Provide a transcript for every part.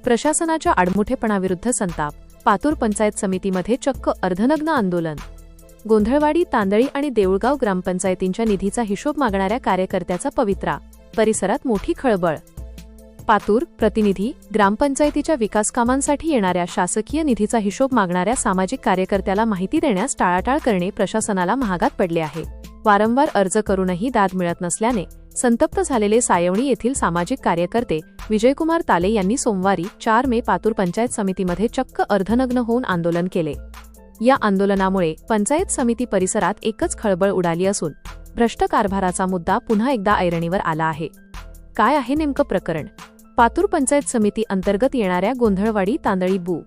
प्रशासनाच्या आडमुठेपणाविरुद्ध संताप, पातूर पंचायत समितीमध्ये चक्क अर्धनग्न आंदोलन। गोंधळवाडी, तांदळी आणि देऊळगाव ग्रामपंचायतींच्या निधीचा हिशोब मागणाऱ्या कार्यकर्त्याचा पवित्रा, परिसरात मोठी खळबळ। पातूर प्रतिनिधी, ग्रामपंचायतीच्या विकासकामांसाठी येणाऱ्या शासकीय निधीचा हिशोब मागणाऱ्या सामाजिक कार्यकर्त्याला माहिती देण्यास टाळाटाळ करणे प्रशासनाला महागात पडले आहे। वारंवार अर्ज करूनही दाद मिळत नसल्याने संतप्त झालेले सायवणी येथील सामाजिक कार्यकर्ते विजयकुमार ताले यांनी सोमवारी 4 मे पातूर पंचायत समितीमध्ये चक्क अर्धनग्न होऊन आंदोलन केले। या आंदोलनामुळे पंचायत समिती परिसरात एकच खळबळ उडाली असून भ्रष्ट कारभाराचा मुद्दा पुन्हा एकदा ऐरणीवर आला आहे। काय आहे नेमकं प्रकरण? पातूर पंचायत समिती अंतर्गत येणाऱ्या गोंधळवाडी, तांदळी बु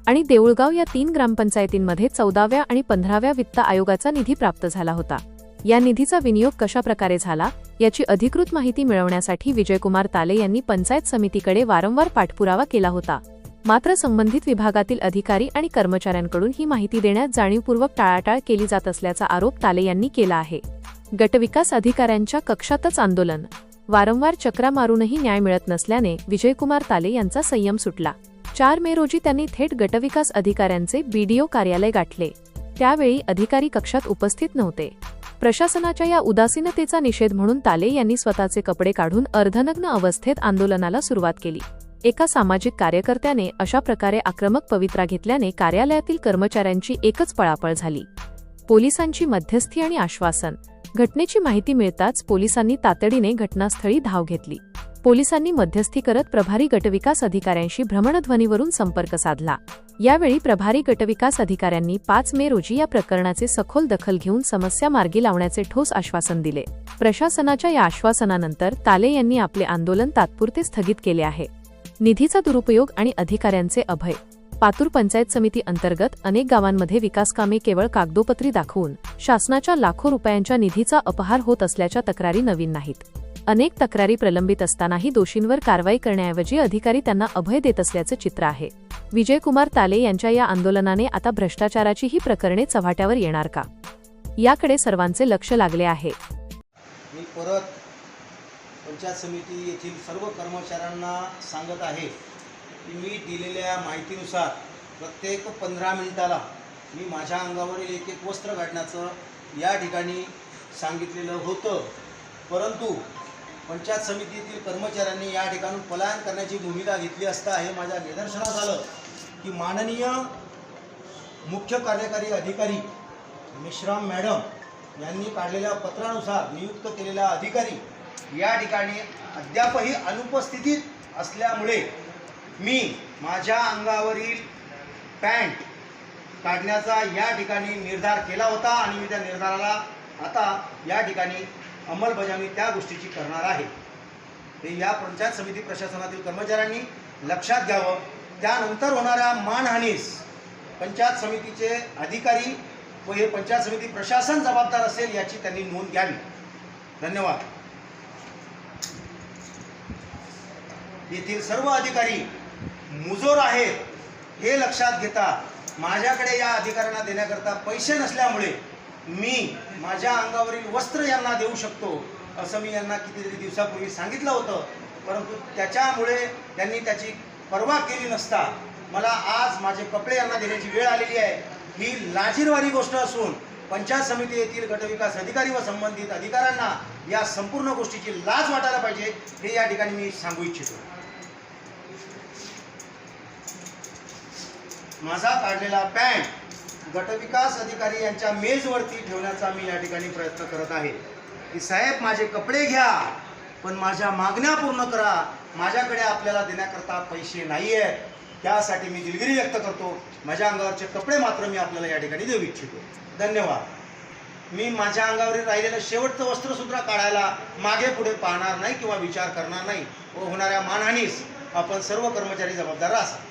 आणि देऊळगाव या 3 ग्रामपंचायतींमध्ये 14व्या आणि 15व्या वित्त आयोगाचा निधी प्राप्त झाला होता। या निधीचा विनियोग कशाप्रकारे झाला याची अधिकृत माहिती मिळवण्यासाठी विजयकुमार ताले यांनी पंचायत समितीकडे वारंवार पाठपुरावा केला होता। मात्र संबंधित विभागातील अधिकारी आणि कर्मचाऱ्यांकडून ही माहिती देण्यात जाणीवपूर्वक टाळाटाळ केली जात असल्याचा आरोप ताले यांनी केला आहे। गटविकास अधिकाऱ्यांच्या कक्षातच आंदोलन, वारंवार चक्रा मारूनही न्याय मिळत नसल्याने विजयकुमार ताले यांचा संयम सुटला। 4 मे रोजी त्यांनी थेट गटविकास अधिकाऱ्यांचे बीडीओ कार्यालय गाठले। त्यावेळी अधिकारी कक्षात उपस्थित नव्हते। प्रशासनाच्या या उदासीनतेचा निषेध म्हणून ताले यांनी स्वतःचे कपडे काढून अर्धनग्न अवस्थेत आंदोलनाला सुरुवात केली। एका सामाजिक कार्यकर्त्याने अशा प्रकारे आक्रमक पवित्रा घेतल्याने कार्यालयातील कर्मचाऱ्यांची एकच पळापळ झाली। पोलिसांची मध्यस्थी आणि आश्वासन, घटनेची माहिती मिळताच पोलिसांनी तातडीने घटनास्थळी धाव घेतली। पोलिसांनी मध्यस्थी करत प्रभारी गटविकास अधिकाऱ्यांशी भ्रमणध्वनीवरून संपर्क साधला। यावेळी प्रभारी गटविकास अधिकाऱ्यांनी 5 मे रोजी या प्रकरणाचे सखोल दखल घेऊन समस्या मार्गी लावण्याचे ठोस आश्वासन दिले। प्रशासनाच्या या आश्वासनानंतर ताले यांनी आपले आंदोलन तात्पुरते स्थगित केले आहे। निधीचा दुरुपयोग आणि अधिकाऱ्यांचे अभय, पातूर पंचायत समिती अंतर्गत अनेक गावांमध्ये विकासकामे केवळ कागदोपत्री दाखवून शासनाच्या लाखो रुपयांच्या निधीचा अपहार होत असल्याच्या तक्रारी नवीन नाहीत। अनेक तक्रारी प्रलंबित असतानाही दोषींवर कारवाई करण्याऐवजी अधिकारी त्यांना अभय देत असल्याचे चित्र आहे। विजयकुमार ताले यांच्या या आंदोलनाने आता भ्रष्टाचाराची ही प्रकरणे चव्हाट्यावर येणार का, याकडे सर्वांचे लक्ष लागले आहे। मी परत पंचायत समिती येथील सर्व कर्मचाऱ्यांना सांगत आहे की मी दिलेल्या माहितीनुसार प्रत्येक 15 मिनिटाला मी माझ्या अंगावरील एक वस्त्र काढण्याचं या ठिकाणी सांगितलेलं होतं, परंतु पंचायत समितीतील कर्मचाऱ्यांनी या ठिकाणून पलायन करण्याची भूमिका घेतली असता हे माझ्या निदर्शनास आलं की माननीय मुख्य कार्यकारी अधिकारी मिश्राम मॅडम यांनी काढलेल्या पत्रानुसार नियुक्त केलेला अधिकारी या ठिकाणी अद्यापही अनुपस्थितीत असल्यामुळे मी माझ्या अंगावरील पॅन्ट काढण्याचा या ठिकाणी निर्धार केला होता आणि मी त्या निर्धाराला आता या ठिकाणी अंमलबजावणी त्या गोष्टीची करणार आहे। ते या पंचायत समिती प्रशासनातील कर्मचाऱ्यांनी लक्षात घ्यावं। त्यानंतर होणाऱ्या मानहानीस पंचायत समितीचे अधिकारी व हे पंचायत समिती प्रशासन जबाबदार असेल याची त्यांनी नोंद घ्यावी। धन्यवाद। येथील सर्व अधिकारी मुजोर आहेत हे लक्षात घेता माझ्याकडे या अधिकाऱ्यांना देण्याकरता पैसे नसल्यामुळे मी माझ्या अंगावरील वस्त्र यांना देऊ शकतो असं मी यांना कितीतरी दिवसापूर्वी सांगितलं होतं, परंतु त्याच्यामुळे त्यांनी त्याची पर्वा केली नसता मला आज माझे कपडे यांना देण्याची वेळ आलेली आहे। ही लाजिरवाणी गोष्ट असून पंचायत समिती येथील गटविकास अधिकारी व संबंधित अधिकाऱ्यांना या संपूर्ण गोष्टीची लाज वाटायला पाहिजे हे या ठिकाणी मी सांगू इच्छितो। माझा काढलेला पॅन्ट गटविकास अधिकारी यांच्या मेजवरती ठेवण्याचा मी या ठिकाणी प्रयत्न करत आहे की साहेब माझे कपडे घ्या पण माझ्या मागण्या पूर्ण करा, माझ्याकडे आपल्याला देण्याकरता पैसे नाही आहेत, त्यासाठी मी दिलगिरी व्यक्त करतो। माझ्या अंगावरचे कपडे मात्र मी आपल्याला या ठिकाणी देऊ इच्छितो। धन्यवाद। मी माझ्या अंगावरील राहिलेलं शेवटचं वस्त्रसुद्धा काढायला मागे पुढे पाहणार नाही किंवा विचार करणार नाही व होणाऱ्या मानहानीस आपण सर्व कर्मचारी जबाबदार असाल।